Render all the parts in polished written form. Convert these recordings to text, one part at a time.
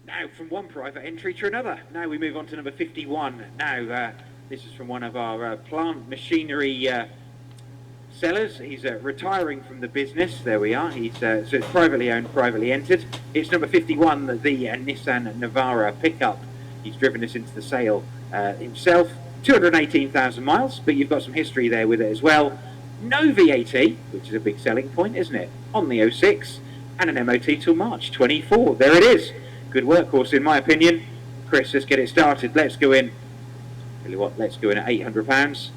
Now, from one private entry to another. Now we move on to number 51. Now, this is from one of our plant machinery sellers. He's retiring from the business. There we are. He's so it's privately owned, privately entered. It's number 51, the Nissan Navara pickup. He's driven us into the sale himself. 218,000 miles, but you've got some history there with it as well. No VAT, which is a big selling point, isn't it? On the 06, and an MOT till March 24. There it is. Good workhorse, in my opinion. Chris, let's get it started. Let's go in. Tell you what, let's go in at £800.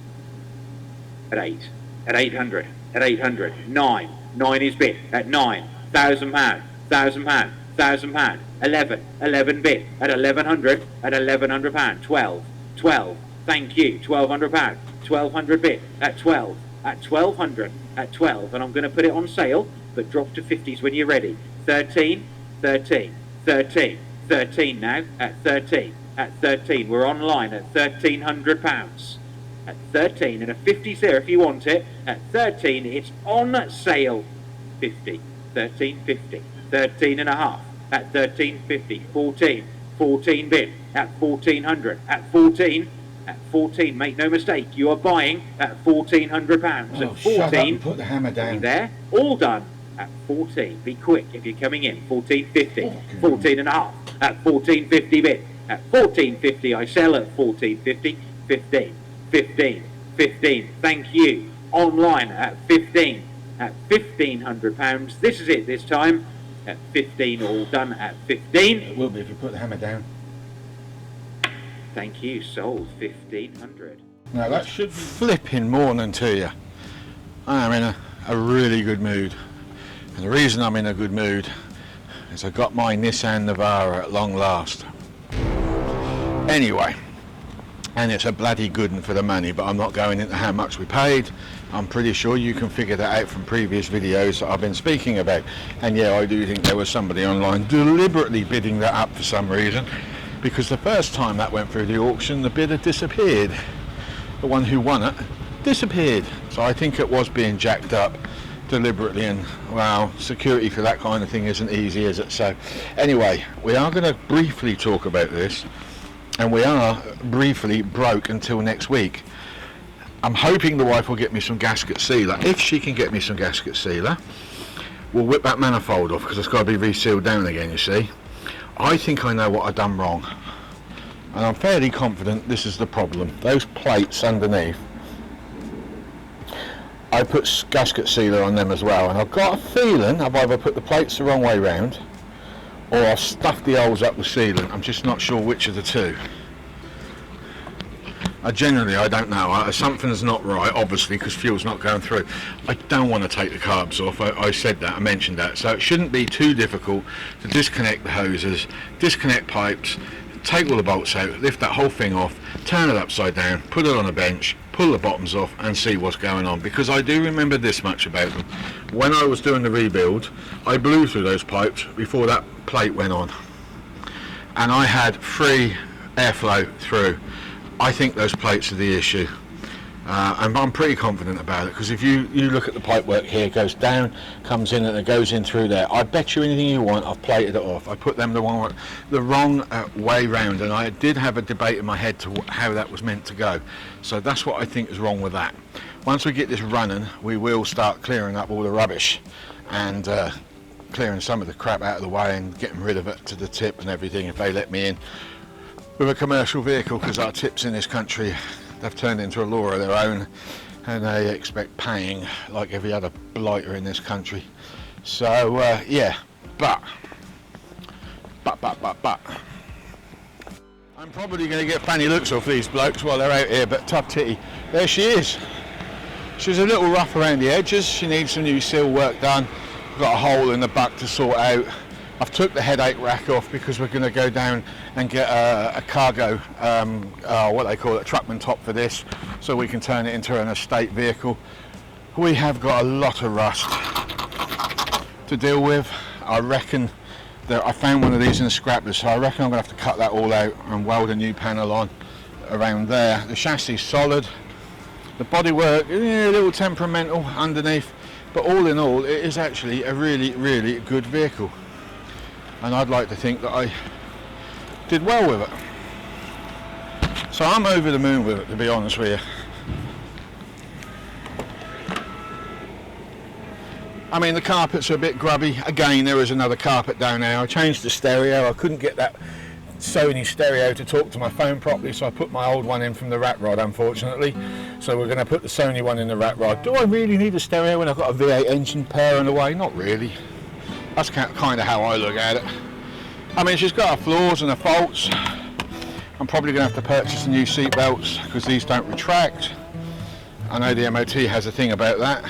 At 8. At 800. At 800. 9. 9 is bid. At 9. £1,000. £1,000. £1,000. 11. 11 bid. At 1100. At £1,100. 12. 12. Thank you. £1,200. 1200 bid. At 12. At 1200. At 12. And I'm going to put it on sale, but drop to 50s when you're ready. 13. 13. 13. 13 now. At 13. At 13. We're online at £1,300. At 13. And a 50's there if you want it. At 13. It's on sale. 50. 13.50. 13 and a half. At 13.50. 14. 14 bid. At 1400. At 14. At 14. Make no mistake. You are buying at £1,400. Oh, at 14. Shut up and put the hammer down. There. All done. At 14. Be quick if you're coming in. 14.50. 14 and a half. At 14.50 bid. At 14.50 I sell at 14.50. 15. 15. 15. Thank you. Online at 15. At £1,500. This is it this time. At 15. All done at 15. It will be if you put the hammer down. Thank you. Sold 1,500. Now that should be flipping morning to you. I am in a really good mood. And the reason I'm in a good mood is I got my Nissan Navara at long last. Anyway, and it's a bloody good one for the money, but I'm not going into how much we paid. I'm pretty sure you can figure that out from previous videos that I've been speaking about. And yeah, I do think there was somebody online deliberately bidding that up for some reason, because the first time that went through the auction, the bidder disappeared. The one who won it disappeared. So I think it was being jacked up deliberately, and well, security for that kind of thing isn't easy, is it? So anyway, we are going to briefly talk about this, and we are briefly broke until next week. I'm hoping the wife will get me some gasket sealer. If she can get me some gasket sealer, we'll whip that manifold off, because it's got to be resealed down again, you see. I think I know what I've done wrong, and I'm fairly confident this is the problem. Those plates underneath, I put gasket sealer on them as well, and I've got a feeling I've either put the plates the wrong way round or I've stuffed the holes up with sealant. I'm just not sure which of the two. I don't know. Something's not right, obviously, because fuel's not going through. I don't want to take the carbs off. I said that, I mentioned that. So it shouldn't be too difficult to disconnect the hoses, disconnect pipes, take all the bolts out, lift that whole thing off, turn it upside down, put it on a bench, pull the bottoms off and see what's going on. Because I do remember this much about them. When I was doing the rebuild, I blew through those pipes before that plate went on. And I had free airflow through. I think those plates are the issue. And I'm pretty confident about it, because if you look at the pipe work here, it goes down, comes in, and it goes in through there. I bet you anything you want, I've plated it off. I put them the wrong way round, and I did have a debate in my head to how that was meant to go. So that's what I think is wrong with that. Once we get this running, we will start clearing up all the rubbish and clearing some of the crap out of the way and getting rid of it to the tip and everything, if they let me in with a commercial vehicle, because our tips in this country, they've turned into a law of their own, and they expect paying like every other blighter in this country. So yeah, but I'm probably going to get funny looks off these blokes while they're out here, but tough titty, there she is. She's a little rough around the edges. She needs some new seal work done. Got a hole in the butt to sort out. I've took the headache rack off because we're going to go down and get a cargo, what they call it, truckman top for this, so we can turn it into an estate vehicle. We have got a lot of rust to deal with. I reckon that I found one of these in the scrappers, so I reckon I'm going to have to cut that all out and weld a new panel on around there. The chassis is solid. The bodywork a little temperamental underneath, but all in all, it is actually a really, really good vehicle. And I'd like to think that I did well with it. So I'm over the moon with it, to be honest with you. I mean, the carpets are a bit grubby. Again, there is another carpet down there. I changed the stereo. I couldn't get that Sony stereo to talk to my phone properly, so I put my old one in from the rat rod, unfortunately. So we're going to put the Sony one in the rat rod. Do I really need a stereo when I've got a V8 engine purring away? Not really. That's kind of how I look at it. I mean, she's got her flaws and her faults. I'm probably going to have to purchase some new seat belts because these don't retract. I know the MOT has a thing about that.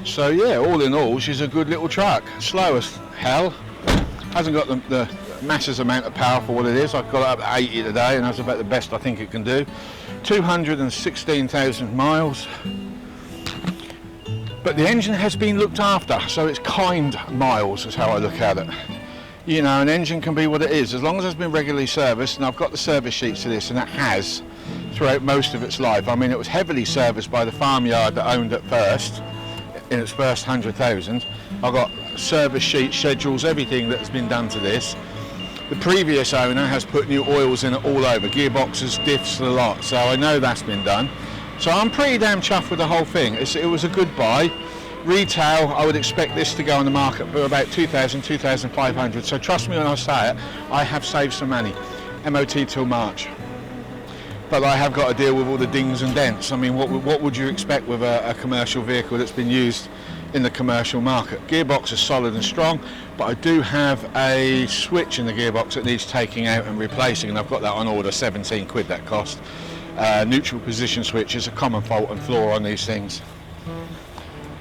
So yeah, all in all, she's a good little truck. Slow as hell. Hasn't got the massive amount of power for what it is. I've got it up at 80 today, and that's about the best I think it can do. 216,000 miles. But the engine has been looked after, so it's kind miles is how I look at it. You know, an engine can be what it is, as long as it's been regularly serviced, and I've got the service sheets to this, and it has throughout most of its life. I mean, it was heavily serviced by the farmyard that owned it first, in its first 100,000. I've got service sheets, schedules, everything that's been done to this. The previous owner has put new oils in it all over, gearboxes, diffs, the lot, so I know that's been done. So I'm pretty damn chuffed with the whole thing. It was a good buy. Retail, I would expect this to go on the market for about 2,000, 2,500. So trust me when I say it, I have saved some money. MOT till March. But I have got to deal with all the dings and dents. I mean, what would you expect with a commercial vehicle that's been used in the commercial market? Gearbox is solid and strong, but I do have a switch in the gearbox that needs taking out and replacing, and I've got that on order, 17 quid that cost. Neutral position switch is a common fault and flaw on these things.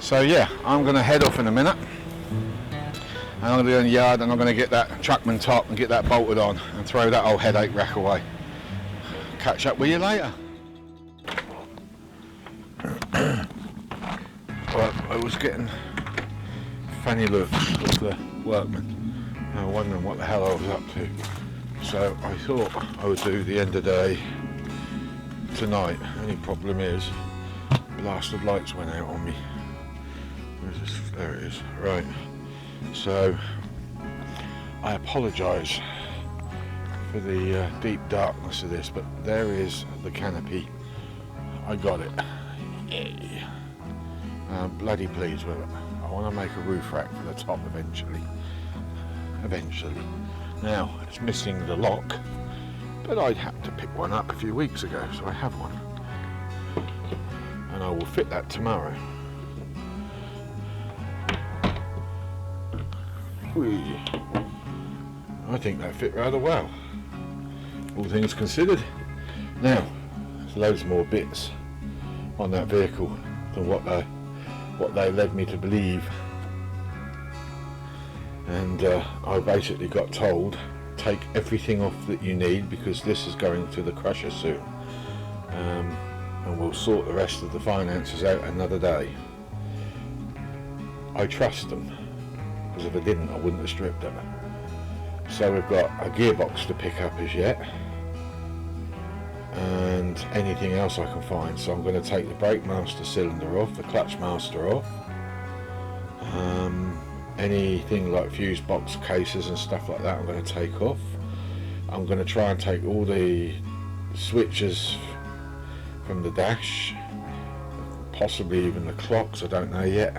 So yeah, I'm going to head off in a minute, and I'm going to go in the yard and I'm going to get that truckman top and get that bolted on and throw that old headache rack away. Catch up with you later. Well, I was getting funny looks of the workmen. I was wondering what the hell I was up to. So I thought I would do the end of day tonight. Only problem is, blasted lights went out on me. Where's this? There it is. Right. So I apologise for the deep darkness of this, but there is the canopy. I got it. Yay. I'm bloody pleased with it. I want to make a roof rack for the top eventually. Now, it's missing the lock, but I'd had to pick one up a few weeks ago, so I have one. And I will fit that tomorrow. Whee. I think that fit rather well, all things considered. Now, there's loads more bits on that vehicle than what they led me to believe. And I basically got told, take everything off that you need because this is going to the crusher soon. And we'll sort the rest of the finances out another day. I trust them, because if I didn't, I wouldn't have stripped them. So we've got a gearbox to pick up as yet, and anything else I can find. So I'm going to take the brake master cylinder off, the clutch master off, anything like fuse box cases and stuff like that I'm going to take off. I'm going to try and take all the switches from the dash, possibly even the clocks, I don't know yet.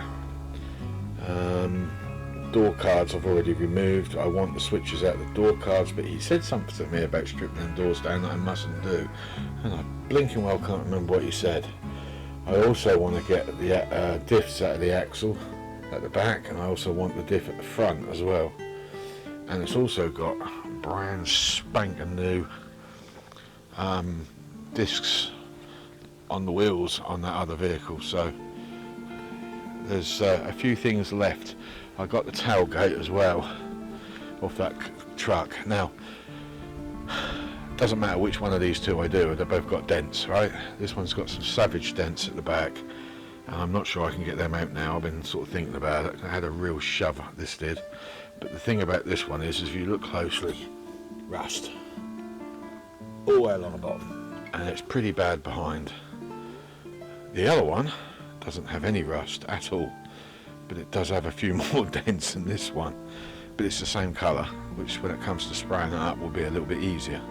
Door cards I've already removed. I want the switches out of the door cards, but he said something to me about stripping them doors down that I mustn't do, and I blinking well can't remember what he said. I also want to get the diffs out of the axle at the back, and I also want the diff at the front as well. And it's also got brand spanking new discs on the wheels on that other vehicle, so there's a few things left. I got the tailgate as well off that truck. Now, doesn't matter which one of these two I do, they've both got dents, right? This one's got some savage dents at the back, and I'm not sure I can get them out now. I've been sort of thinking about it. I had a real shove, this did. But the thing about this one is if you look closely, rust all the way along the bottom, and it's pretty bad behind. The other one doesn't have any rust at all, but it does have a few more dents than this one, but it's the same colour, which when it comes to spraying it up will be a little bit easier.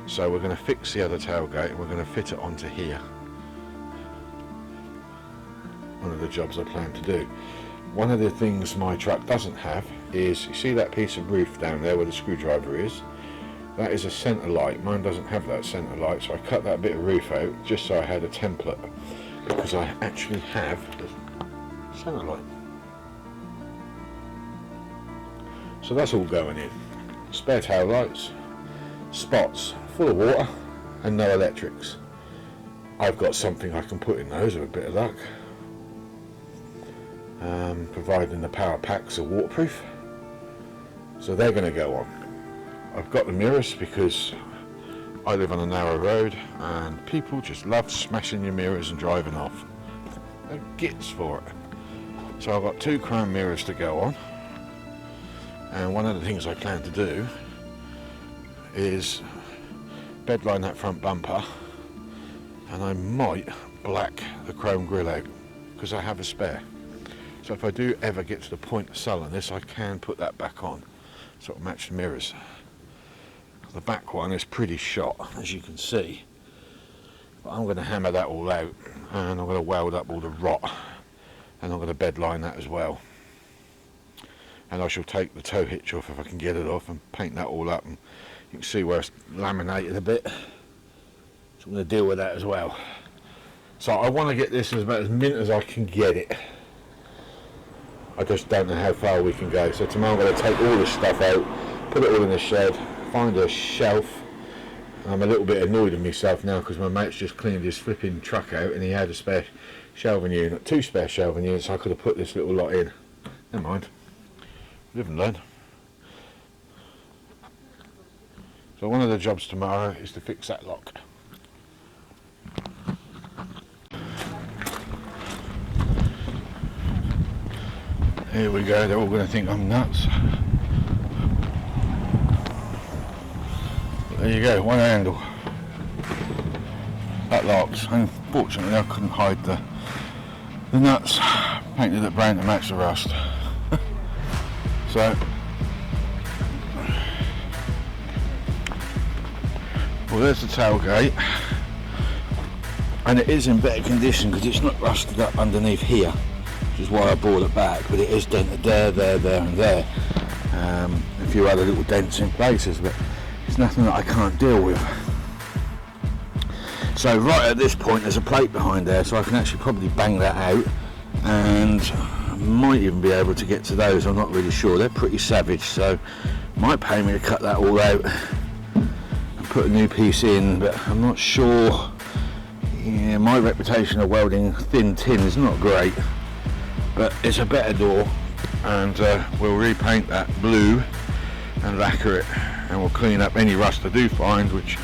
So we're going to fix the other tailgate and we're going to fit it onto here. One of the jobs I plan to do. One of the things my truck doesn't have is, you see that piece of roof down there where the screwdriver is? That is a centre light. Mine doesn't have that centre light, so I cut that bit of roof out just so I had a template, because I actually have the centre light. So that's all going in. Spare tail lights, spots full of water and no electrics. I've got something I can put in those with a bit of luck, providing the power packs are waterproof, so they're going to go on. I've got the mirrors because I live on a narrow road and people just love smashing your mirrors and driving off. They're gits for it. So I've got 2 chrome mirrors to go on, and one of the things I plan to do is bedline that front bumper, and I might black the chrome grille out because I have a spare. So if I do ever get to the point of selling this, I can put that back on, so it'll match the mirrors. The back one is pretty shot, as you can see, but I'm going to hammer that all out, and I'm going to weld up all the rot, and I'm going to bedline that as well. And I shall take the tow hitch off if I can get it off and paint that all up, and you can see where it's laminated a bit, so I'm going to deal with that as well. So I want to get this as about as mint as I can get it. I just don't know how far we can go, so tomorrow I'm going to take all this stuff out, put it all in the shed, find a shelf. I'm a little bit annoyed with myself now because my mate's just cleaned his flipping truck out and he had a spare shelving unit, 2 spare shelving units, so I could have put this little lot in. Never mind, live and learn. So one of the jobs tomorrow is to fix that lock. Here we go, they're all going to think I'm nuts. There you go, one handle. That locks. Unfortunately I couldn't hide the nuts. Painted it brown to match the rust. So, well, there's the tailgate, and it is in better condition because it's not rusted up underneath here, which is why I brought it back, but it is dented there, and there. A few other little dents in places, but it's nothing that I can't deal with. So right at this point there's a plate behind there, so I can actually probably bang that out, and I might even be able to get to those. I'm not really sure. They're pretty savage, so might pay me to cut that all out and put a new piece in, but I'm not sure. Yeah, my reputation of welding thin tin is not great, but it's a better door, and we'll repaint that blue and lacquer it, and we'll clean up any rust I do find, which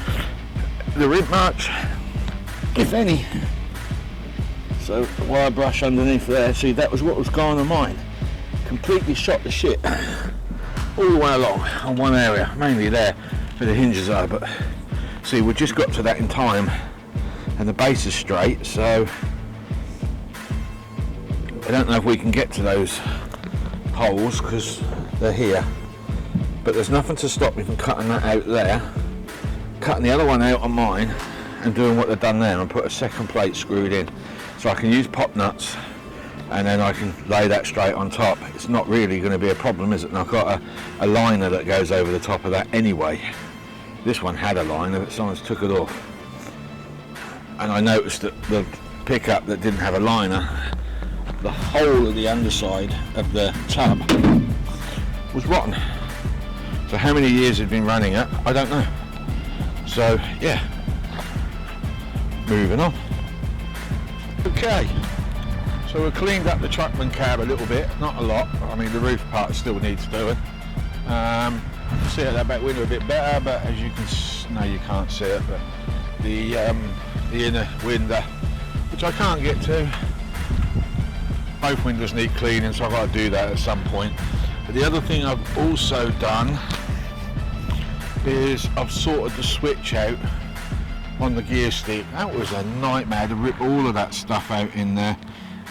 there isn't much, if any. So while I brush underneath there, see, that was what was going on mine. Completely shot the shit all the way along on one area, mainly there where the hinges are, but see, we just got to that in time and the base is straight, so I don't know if we can get to those holes because they're here, but there's nothing to stop me from cutting that out there, cutting the other one out on mine and doing what they've done there, and put a second plate screwed in so I can use pop nuts, and then I can lay that straight on top. It's not really going to be a problem, is it? And I've got a liner that goes over the top of that anyway. This one had a liner, but someone's took it off, and I noticed that the pickup that didn't have a liner, the whole of the underside of the tub was rotten. So how many years it'd been running it, I don't know. So yeah, moving on. Okay, so we've cleaned up the truckman cab a little bit, not a lot. I mean, the roof part still needs doing. I can see it that back window a bit better, but as you can, no, you can't see it, but the inner window, which I can't get to. Both windows need cleaning, so I've got to do that at some point. But the other thing I've also done is I've sorted the switch out on the gear stick. That was a nightmare to rip all of that stuff out in there.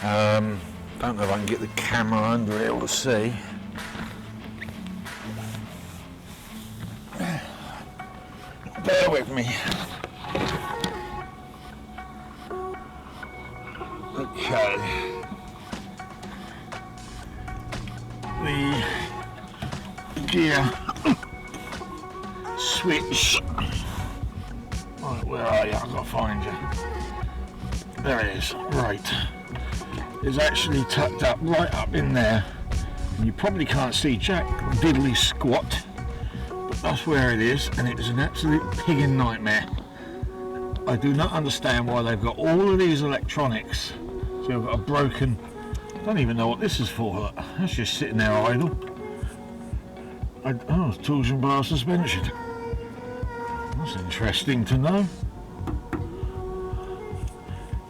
Don't know if I can get the camera under it, we'll see. with me. Okay. The gear switch. Right, where are you? I've got to find you. There it is. Right. It's actually tucked up right up in there. And you probably can't see jack diddly squat. But that's where it is, and it is an absolute pigging nightmare. I do not understand why they've got all of these electronics. So I've got a broken, I don't even know what this is for. Look, that's just sitting there idle. Oh, torsion bar suspension. That's interesting to know.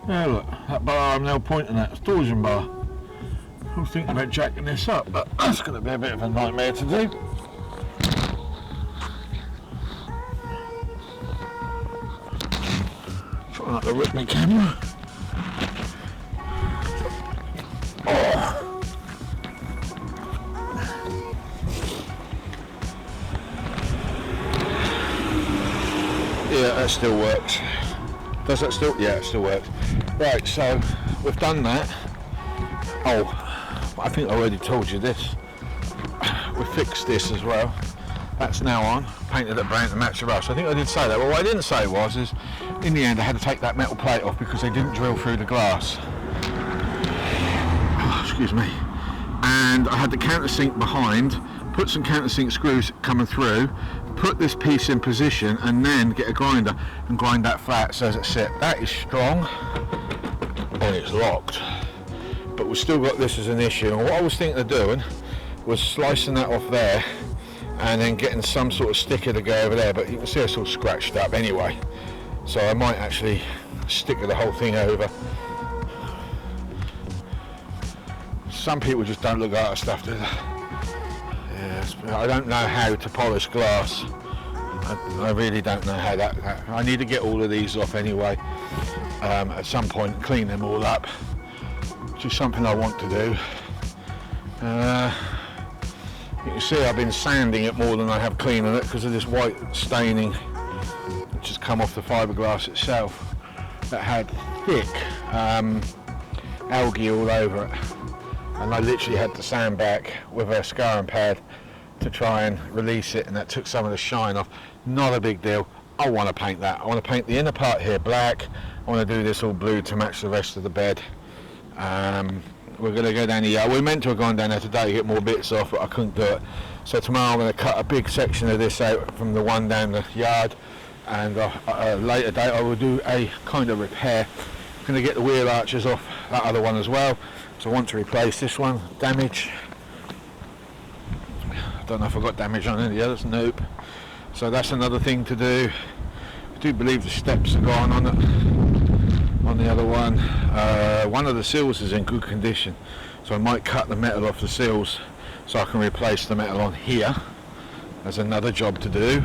Now look, that bar I'm now pointing at is torsion bar. I was thinking about jacking this up, but that's going to be a bit of a nightmare to do. Trying not to rip my camera. Yeah, that still works. Does that still? Yeah, it still works. Right, so we've done that. Oh, I think I already told you this. We fixed this as well. That's now on. Painted it brown to match the rust. I think I did say that. Well, what I didn't say was, in the end, I had to take that metal plate off because they didn't drill through the glass. Oh, excuse me. And I had the countersink behind. Put some countersink screws coming through. Put this piece in position and then get a grinder and grind that flat so as it sit. That is strong and it's locked, but we've still got this as an issue. And what I was thinking of doing was slicing that off there and then getting some sort of sticker to go over there, but you can see it's all scratched up anyway, so I might actually sticker the whole thing over. Some people just don't look at stuff, do they? I don't know how to polish glass. I really don't know how that. I need to get all of these off anyway. At some point, clean them all up, which is something I want to do. You can see I've been sanding it more than I have cleaning it because of this white staining which has come off the fiberglass itself that had thick algae all over it, and I literally had to sand back with a scouring pad to try and release it, and that took some of the shine off. Not a big deal. I want to paint that. I want to paint the inner part here black. I want to do this all blue to match the rest of the bed. We're going to go down here. We meant to have gone down there today to get more bits off, but I couldn't do it. So tomorrow I'm going to cut a big section of this out from the one down the yard, and at a later date I will do a kind of repair. I'm going to get the wheel arches off that other one as well. So I want to replace this one. Damage. I don't know if I got damage on any of the others. Nope. So that's another thing to do. I do believe the steps are gone on it. On the other one. One of the seals is in good condition, so I might cut the metal off the seals so I can replace the metal on here. There's another job to do.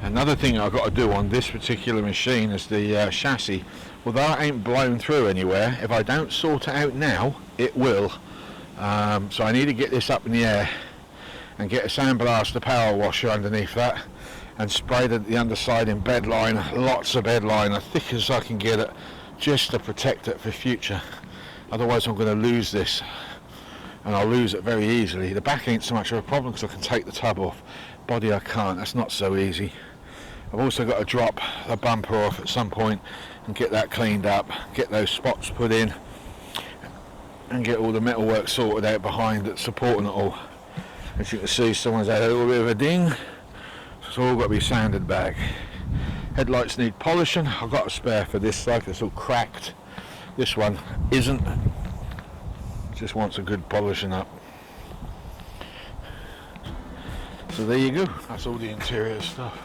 Another thing I've got to do on this particular machine is the chassis. Although it ain't blown through anywhere, if I don't sort it out now, it will. So I need to get this up in the air and get a sandblaster power washer underneath that and spray the underside in bed line, lots of bed line, as thick as I can get it, just to protect it for future. Otherwise I'm going to lose this, and I'll lose it very easily. The back ain't so much of a problem because I can take the tub off. Body I can't. That's not so easy. I've also got to drop the bumper off at some point and get that cleaned up, get those spots put in, and get all the metalwork sorted out behind it, supporting it all. As you can see, someone's had a little bit of a ding, so it's all got to be sanded back. Headlights need polishing. I've got a spare for this side, it's all cracked. This one isn't. Just wants a good polishing up. So there you go. That's all the interior stuff.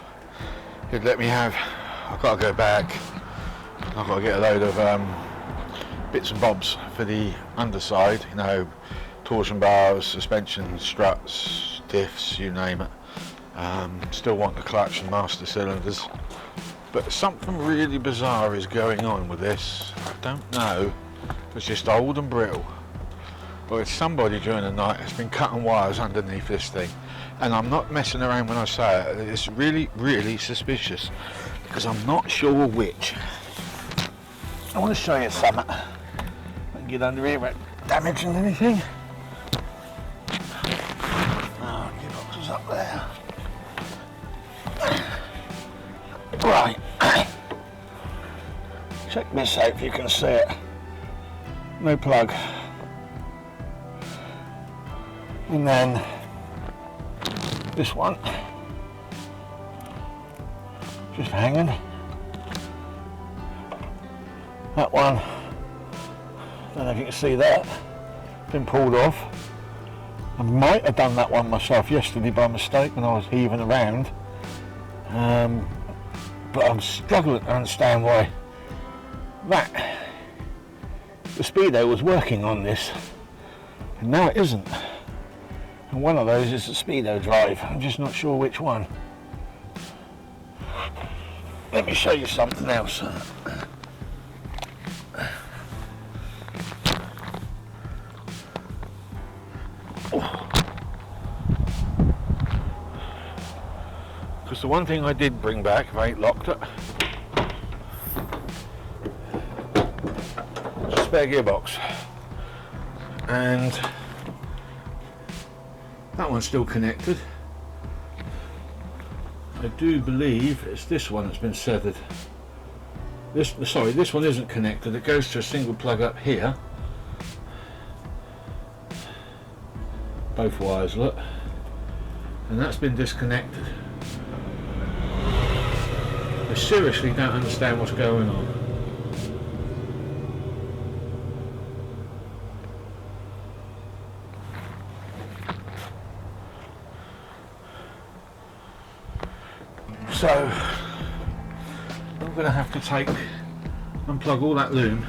He'd let me have. I've got to go back. I've got to get a load of bits and bobs for the underside. You know, torsion bars, suspension, struts, diffs, you name it. Still want the clutch and master cylinders. But something really bizarre is going on with this. I don't know if it's just old and brittle, but it's somebody during the night has been cutting wires underneath this thing. And I'm not messing around when I say it. It's really, really suspicious. because I'm not sure which. I want to show you something. I can get under here without damaging anything. Oh, gearbox is up there. Right. Check this out if you can see it. No plug. And then this one just hanging. That one, don't know if you can see that, been pulled off. I might have done that one myself yesterday by mistake when I was heaving around, but I'm struggling to understand why the speedo was working on this and now it isn't. And one of those is the speedo drive. I'm just not sure which one. Let me show you something else. Because the one thing I did bring back, if I ain't locked it, is a spare gearbox. And that one's still connected. I do believe it's this one that's been severed. This one isn't connected. It goes to a single plug up here. Both wires, look. And that's been disconnected. I seriously don't understand what's going on. So I'm going to have to unplug all that loom,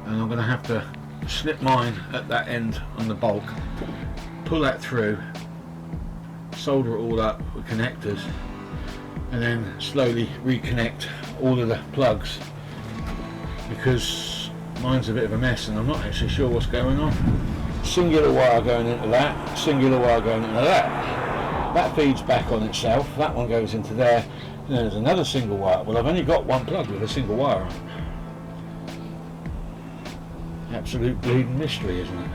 and I'm going to have to snip mine at that end on the bulk, pull that through, solder it all up with connectors, and then slowly reconnect all of the plugs, because mine's a bit of a mess and I'm not actually sure what's going on. Singular wire going into that, singular wire going into that. That feeds back on itself, that one goes into there, and then there's another single wire. Well, I've only got one plug with a single wire on it. Absolute bleeding mystery, isn't it?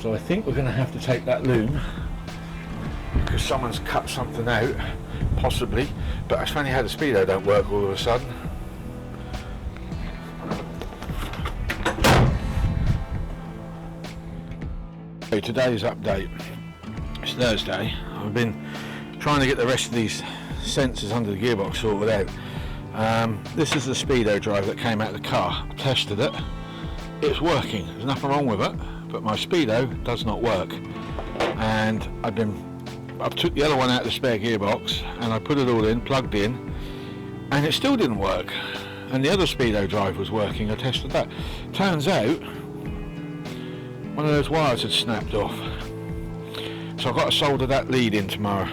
So I think we're going to have to take that loom, because someone's cut something out, possibly, but it's funny how the speedo don't work all of a sudden. So today's update. It's Thursday. I've been trying to get the rest of these sensors under the gearbox sorted out. This is the speedo drive that came out of the car. I tested it. It's working. There's nothing wrong with it, but my speedo does not work. And I've took the other one out of the spare gearbox and I put it all in, plugged in, and it still didn't work. And the other speedo drive was working. I tested that. Turns out one of those wires had snapped off. So I've got to solder that lead in tomorrow.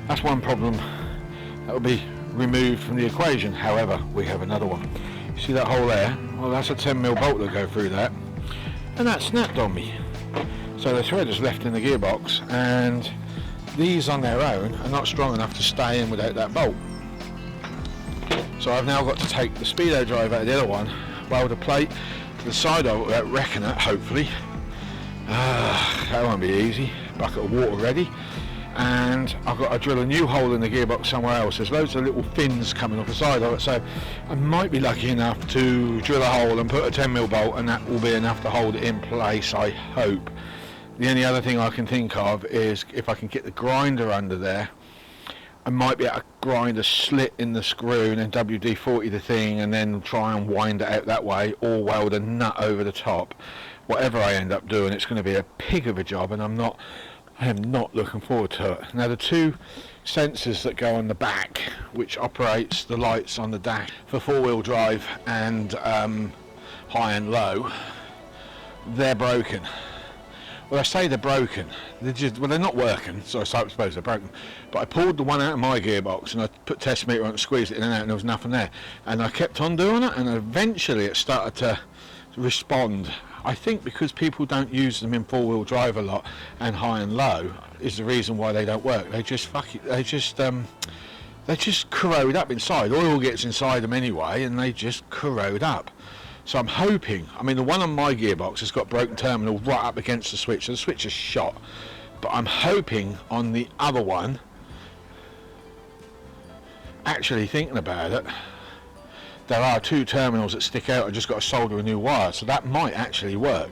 That's one problem that will be removed from the equation. However, we have another one. You see that hole there? Well, that's a 10mm bolt that go through that, and that snapped on me. So the thread is left in the gearbox, and these on their own are not strong enough to stay in without that bolt. So I've now got to take the speedo drive out of the other one, weld a plate to the side of it without wrecking it, hopefully. That won't be easy. Bucket of water ready, and I've got to drill a new hole in the gearbox somewhere else. There's loads of little fins coming off the side of it, so I might be lucky enough to drill a hole and put a 10mm bolt, and that will be enough to hold it in place, I hope. The only other thing I can think of is if I can get the grinder under there, I might be able to grind a slit in the screw and then WD-40 the thing and then try and wind it out that way, or weld a nut over the top. Whatever I end up doing, it's going to be a pig of a job, and I am not looking forward to it. Now, the two sensors that go on the back, which operates the lights on the dash for four-wheel drive and high and low, they're broken. Well, I say they're broken. They're not working, so I suppose they're broken. But I pulled the one out of my gearbox and I put test meter on and squeezed it in and out, and there was nothing there. And I kept on doing it, and eventually it started to respond. I think because people don't use them in four-wheel drive a lot and high and low is the reason why they don't work. They just they just corrode up inside. Oil gets inside them anyway, and they just corrode up. So I'm hoping, I mean the one on my gearbox has got broken terminal right up against the switch, so the switch is shot. But I'm hoping on the other one, actually thinking about it, there are 2 terminals that stick out. I just got to solder a new wire, so that might actually work.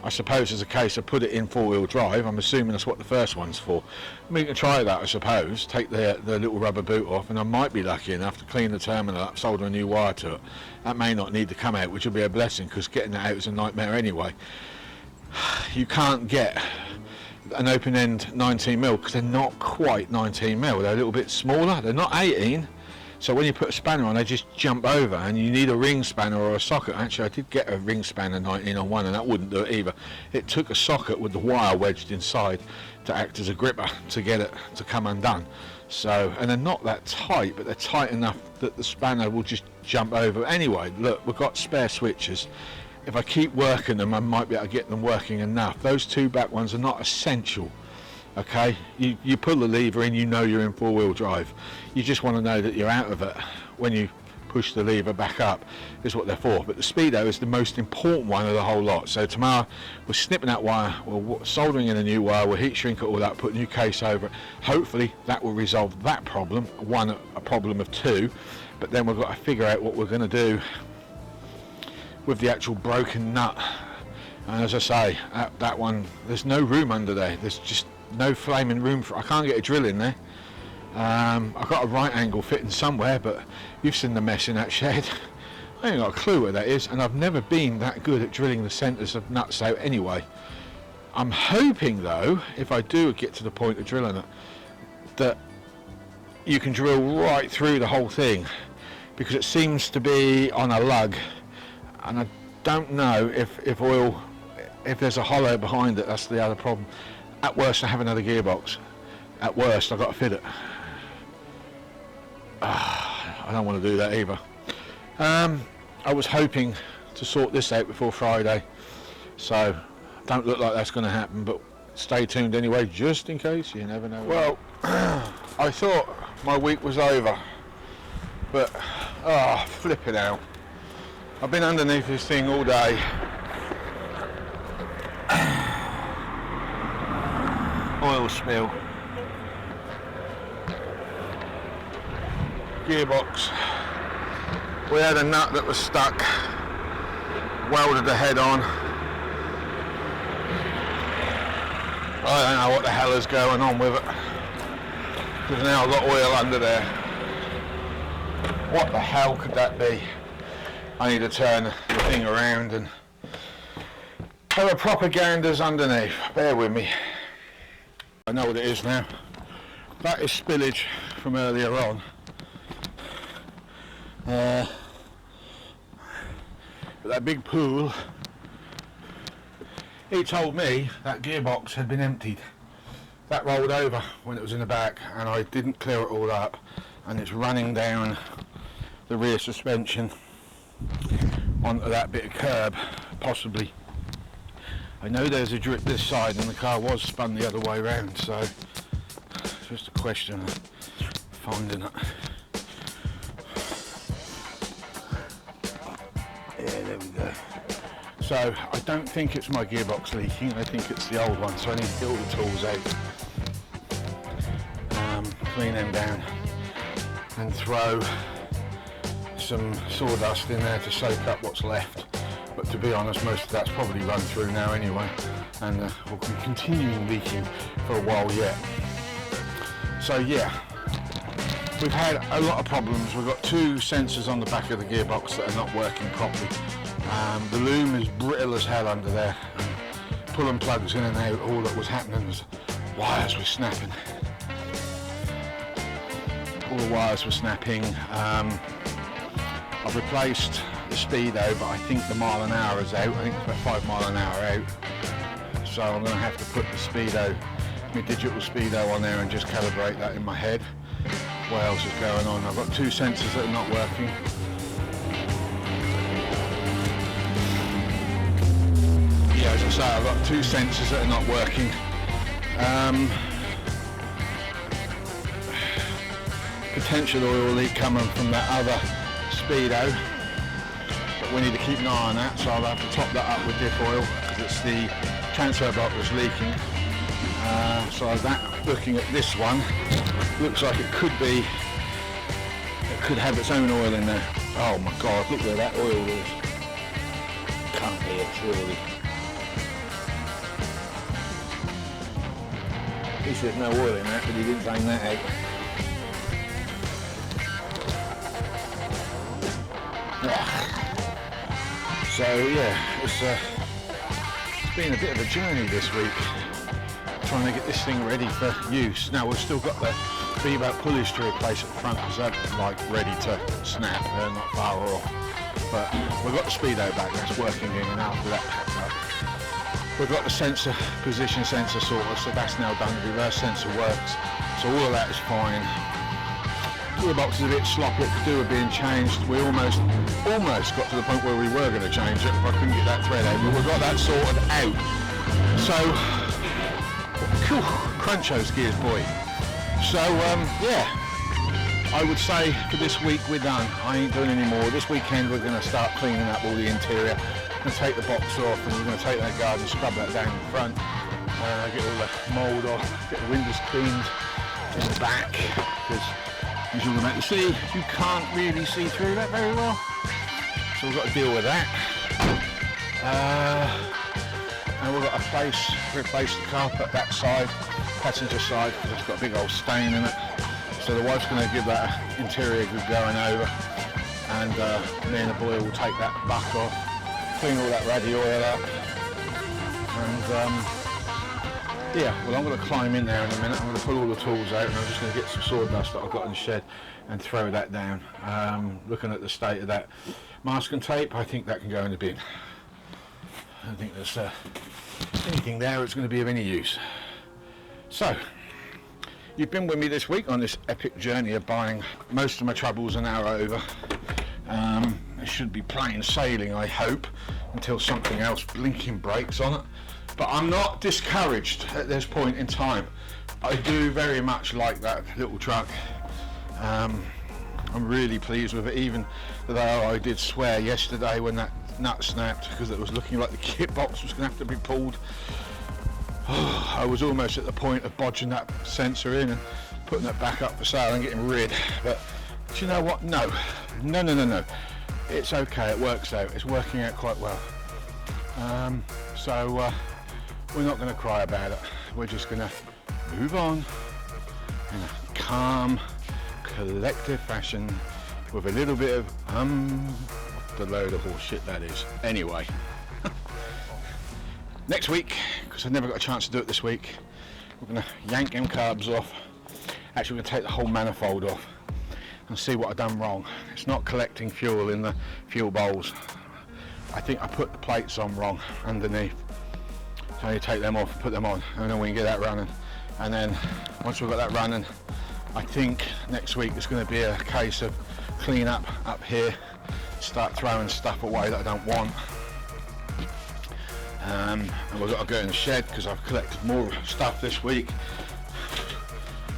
I suppose as a case of put it in 4-wheel drive. I'm assuming that's what the first one's for. We can try that, I suppose, take the little rubber boot off, and I might be lucky enough to clean the terminal up, solder a new wire to it. That may not need to come out, which will be a blessing, because getting that out is a nightmare anyway. You can't get an open end 19mm because they're not quite 19mm. They're a little bit smaller. They're not 18. So when you put a spanner on, they just jump over, and you need a ring spanner or a socket. Actually, I did get a ring spanner 19 on one, and that wouldn't do it either. It took a socket with the wire wedged inside to act as a gripper to get it to come undone. So, and they're not that tight, but they're tight enough that the spanner will just jump over. Anyway, look, we've got spare switches. If I keep working them, I might be able to get them working enough. Those 2 back ones are not essential. Okay, you pull the lever in, you know you're in 4-wheel drive. You just want to know that you're out of it when you push the lever back up, is what they're for. But the speedo is the most important one of the whole lot. So tomorrow we're snipping that wire, we're soldering in a new wire, we'll heat shrink it all up, put a new case over it. Hopefully that will resolve that problem, a problem of 2. But then we've got to figure out what we're going to do with the actual broken nut. And as I say, that one, there's no room under there. There's just no flaming room for. I can't get a drill in there. I've got a right angle fitting somewhere, but you've seen the mess in that shed. I ain't got a clue where that is, and I've never been that good at drilling the centres of nuts out anyway. I'm hoping though, if I do get to the point of drilling it, that you can drill right through the whole thing, because it seems to be on a lug, and I don't know if there's a hollow behind it. That's the other problem. At worst, I have another gearbox. At worst, I've got to fit it. I don't want to do that either. I was hoping to sort this out before Friday, so don't look like that's going to happen, but stay tuned anyway, just in case. You never know. Well, I thought my week was over, but flipping out. I've been underneath this thing all day. Oil spill. Gearbox. We had a nut that was stuck. Welded the head on. I don't know what the hell is going on with it. Because now I've got oil under there. What the hell could that be? I need to turn the thing around and have a proper ganders underneath. Bear with me. I know what it is now. That is spillage from earlier on. But that big pool, he told me that gearbox had been emptied. That rolled over when it was in the back, and I didn't clear it all up, and it's running down the rear suspension onto that bit of curb, possibly. I know there's a drip this side, and the car was spun the other way around, so it's just a question of finding it. Yeah, there we go. So I don't think it's my gearbox leaking, I think it's the old one, so I need to get all the tools out, clean them down, and throw some sawdust in there to soak up what's left. But to be honest, most of that's probably run through now anyway, and will be continuing leaking for a while yet. So yeah, we've had a lot of problems. We've got 2 sensors on the back of the gearbox that are not working properly. The loom is brittle as hell under there. Pulling plugs in and out, all that was happening was wires were snapping. All the wires were snapping. I've replaced the speedo, but I think the mile an hour is out. I think it's about 5 miles an hour out. So I'm going to have to put the speedo, my digital speedo on there and just calibrate that in my head. What else is going on? I've got 2 sensors that are not working. Yeah, as I say, I've got 2 sensors that are not working. potential oil leak coming from that other Speedo, but we need to keep an eye on that, so I'll have to top that up with diff oil because it's the transfer block that's leaking. So that, looking at this one, looks like it could have its own oil in there. Oh my god, look where that oil is. Can't be it, surely. He said no oil in that, but he didn't bang that out. So yeah, it's been a bit of a journey this week, trying to get this thing ready for use. Now we've still got the V-belt pulleys to replace at the front because they're like ready to snap, they're not far off. But we've got the Speedo back, that's working in, and after that packed up. We've got the sensor, position sensor sorted, so that's now done, the reverse sensor works, so all of that is fine. Gearbox is a bit sloppy, it could do with being changed. We almost got to the point where we were going to change it, but I couldn't get that thread out, but we've got that sorted out. So, whew, crunch those gears, boy. So, yeah, I would say for this week we're done. I ain't doing any more. This weekend we're going to start cleaning up all the interior. We're going to take the box off and we're going to take that guard and scrub that down in front. Get all the mould off, get the windows cleaned in the back, because as you're about to see, you can't really see through that very well. So we've got to deal with that. And we've got to replace the carpet that side, passenger side, because it's got a big old stain in it. So the wife's going to give that interior a good going over, and me and the boy will take that back off, clean all that ruddy oil up, and yeah, well I'm going to climb in there in a minute. I'm going to pull all the tools out and I'm just going to get some sawdust that I've got in the shed and throw that down. Looking at the state of that masking tape, I think that can go in the bin. I don't think there's anything there that's going to be of any use. So, you've been with me this week on this epic journey of buying most of my troubles an hour over. It should be plain sailing, I hope, until something else blinking breaks on it. But I'm not discouraged at this point in time. I do very much like that little truck. I'm really pleased with it, even though I did swear yesterday when that nut snapped because it was looking like the kit box was going to have to be pulled. I was almost at the point of bodging that sensor in and putting it back up for sale and getting rid. But do you know what? No. It's okay, it works out. It's working out quite well. So we're not going to cry about it. We're just going to move on in a calm, collective fashion with a little bit of what the load of horse shit that is. Anyway, next week, because I never got a chance to do it this week, we're going to yank them carbs off. Actually, we're going to take the whole manifold off and see what I've done wrong. It's not collecting fuel in the fuel bowls. I think I put the plates on wrong underneath. So you take them off and put them on, and then we can get that running. And then once we've got that running, I think next week it's going to be a case of clean up here, start throwing stuff away that I don't want. And we've got to go in the shed because I've collected more stuff this week.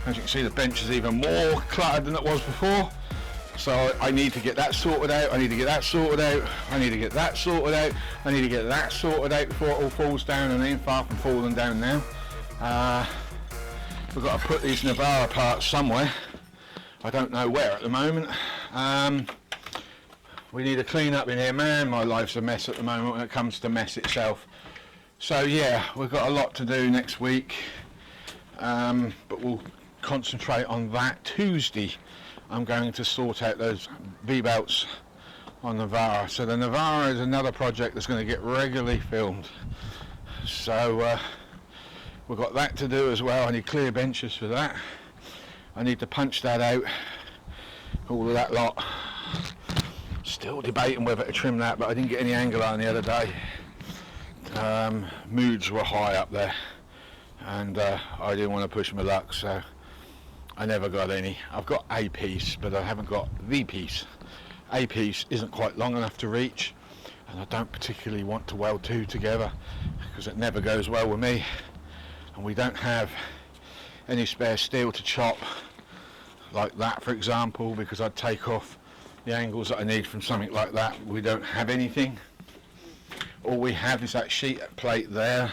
As you can see, the bench is even more cluttered than it was before. So I need to get that sorted out, I need to get that sorted out, I need to get that sorted out, I need to get that sorted out before it all falls down, and ain't far from falling down now. We've got to put these Navara parts somewhere. I don't know where at the moment. We need to clean up in here. Man, my life's a mess at the moment when it comes to mess itself. So yeah, we've got a lot to do next week, but we'll concentrate on that. Tuesday I'm going to sort out those V-belts on Navara. So the Navara is another project that's going to get regularly filmed. So we've got that to do as well. I need clear benches for that. I need to punch that out, all of that lot. Still debating whether to trim that, but I didn't get any angle on the other day. Moods were high up there, and I didn't want to push my luck, so I never got any. I've got a piece, but I haven't got the piece. A piece isn't quite long enough to reach, and I don't particularly want to weld two together because it never goes well with me, and we don't have any spare steel to chop like that, for example, because I'd take off the angles that I need from something like that. We don't have anything. All we have is that sheet plate there,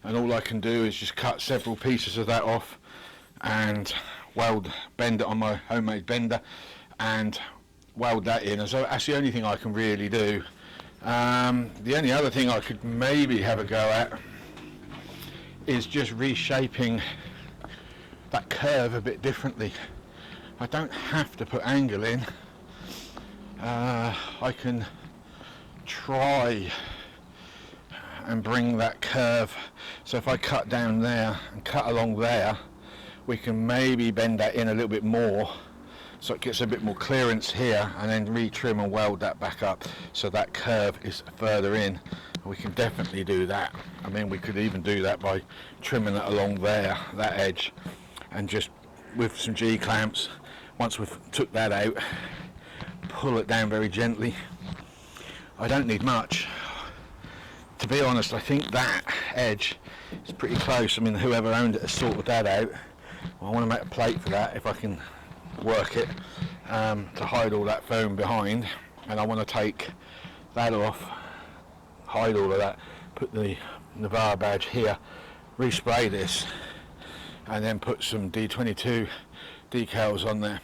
and all I can do is just cut several pieces of that off and bend it on my homemade bender and weld that in. So that's the only thing I can really do. The only other thing I could maybe have a go at is just reshaping that curve a bit differently. I don't have to put angle in. I can try and bring that curve, so if I cut down there and cut along there, we can maybe bend that in a little bit more so it gets a bit more clearance here, and then retrim and weld that back up so that curve is further in. We can definitely do that. I mean, we could even do that by trimming it along there, that edge, and just with some G clamps, once we've took that out, pull it down very gently. I don't need much. To be honest, I think that edge is pretty close. I mean, whoever owned it has sorted that out. I want to make a plate for that if I can work it, to hide all that foam behind, and I want to take that off, hide all of that, put the Navarre badge here, respray this, and then put some D22 decals on there,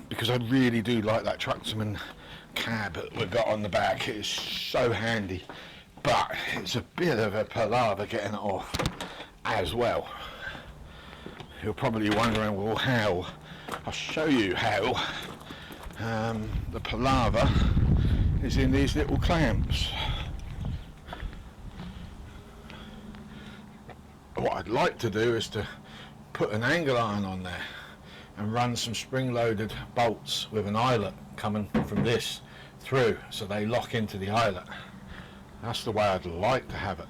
because I really do like that Trucksman cab that we've got on the back. It is so handy, but it's a bit of a palaver getting it off as well. You're probably wondering, well, how? I'll show you how. The palaver is in these little clamps. What I'd like to do is to put an angle iron on there and run some spring-loaded bolts with an eyelet coming from this through, so they lock into the eyelet. That's the way I'd like to have it.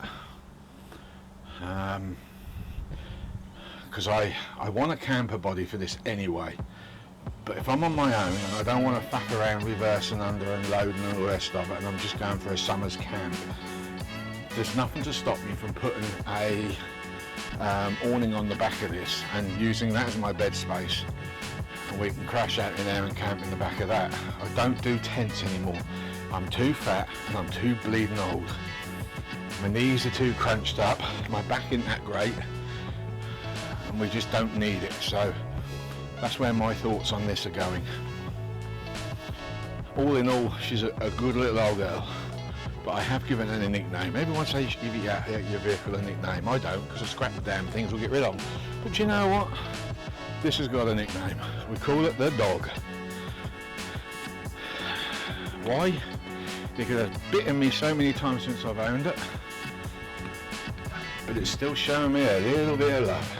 Because I want a camper body for this anyway, but if I'm on my own and I don't want to faff around reversing under and loading and all the rest of it, and I'm just going for a summer's camp, there's nothing to stop me from putting a awning on the back of this and using that as my bed space, and we can crash out in there and camp in the back of that. I don't do tents anymore. I'm too fat and I'm too bleeding old. My knees are too crunched up, my back isn't that great, and we just don't need it. So that's where my thoughts on this are going. All in all, she's a good little old girl, but I have given her a nickname. Everyone says you should give your vehicle a nickname. I don't, because I scrap the damn things we'll get rid of them. But you know what? This has got a nickname. We call it the dog. Why? Because it's bitten me so many times since I've owned it, but it's still showing me a little bit of love.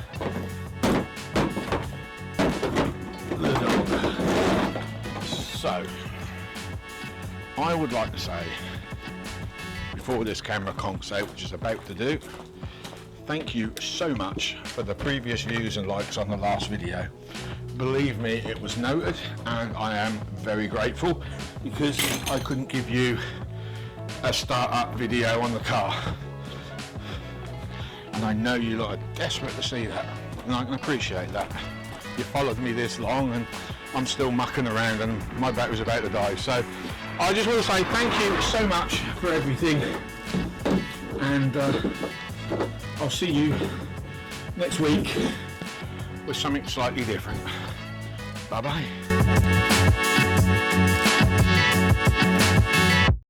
The dog. So, I would like to say, before this camera conks out, which is about to do, thank you so much for the previous views and likes on the last video. Believe me, it was noted, and I am very grateful, because I couldn't give you a start-up video on the car, and I know you lot are desperate to see that, and I can appreciate that. You followed me this long and I'm still mucking around and my battery's about to die, so I just want to say thank you so much for everything, and I'll see you next week with something slightly different. Bye bye.